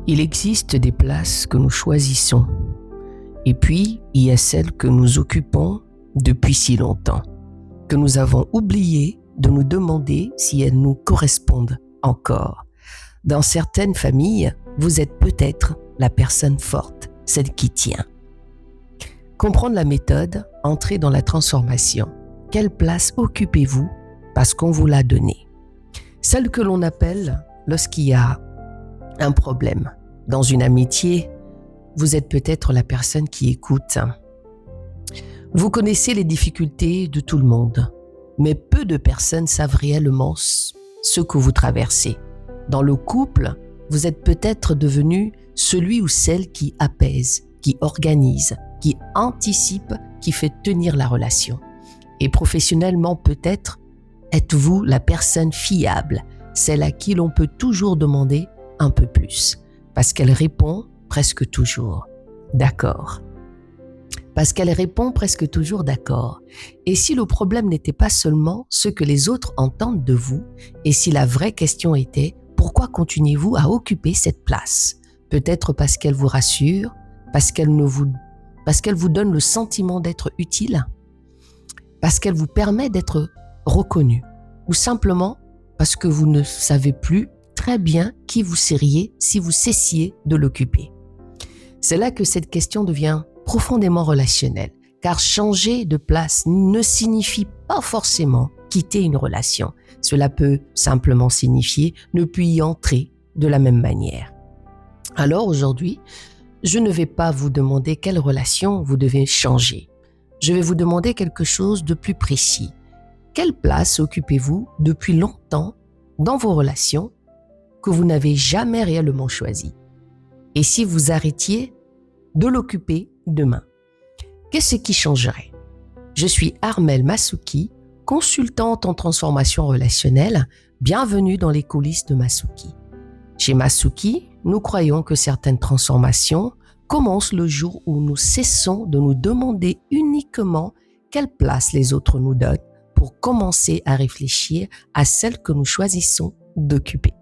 Il existe des places que nous choisissons et puis il y a celles que nous occupons depuis si longtemps, que nous avons oublié de nous demander si elles nous correspondent encore. Dans certaines familles, vous êtes peut-être la personne forte, celle qui tient. Comprendre la méthode, entrer dans la transformation. Quelle place occupez-vous parce qu'on vous l'a donnée? Celle que l'on appelle lorsqu'il y a un problème. Dans une amitié, vous êtes peut-être la personne qui écoute. Vous connaissez les difficultés de tout le monde, mais peu de personnes savent réellement ce que vous traversez. Dans le couple, vous êtes peut-être devenu celui ou celle qui apaise, qui organise, qui anticipe, qui fait tenir la relation. Et professionnellement, peut-être, êtes-vous la personne fiable, celle à qui l'on peut toujours demander un peu plus, parce qu'elle répond presque toujours « d'accord ». Parce qu'elle répond presque toujours « d'accord ». Et si le problème n'était pas seulement ce que les autres entendent de vous, et si la vraie question était « pourquoi continuez-vous à occuper cette place ?» Peut-être parce qu'elle vous rassure, parce qu'elle vous donne le sentiment d'être utile, parce qu'elle vous permet d'être reconnu, ou simplement parce que vous ne savez plus très bien qui vous seriez si vous cessiez de l'occuper. C'est là que cette question devient profondément relationnelle, car changer de place ne signifie pas forcément quitter une relation. Cela peut simplement signifier ne plus y entrer de la même manière. Alors aujourd'hui, je ne vais pas vous demander quelle relation vous devez changer. Je vais vous demander quelque chose de plus précis. Quelle place occupez-vous depuis longtemps dans vos relations que vous n'avez jamais réellement choisie? Et si vous arrêtiez de l'occuper demain, qu'est-ce qui changerait? Je suis Armelle Masuki, consultante en transformation relationnelle. Bienvenue dans les coulisses de Masuki. Chez Masuki, nous croyons que certaines transformations commencent le jour où nous cessons de nous demander uniquement quelle place les autres nous donnent pour commencer à réfléchir à celle que nous choisissons d'occuper.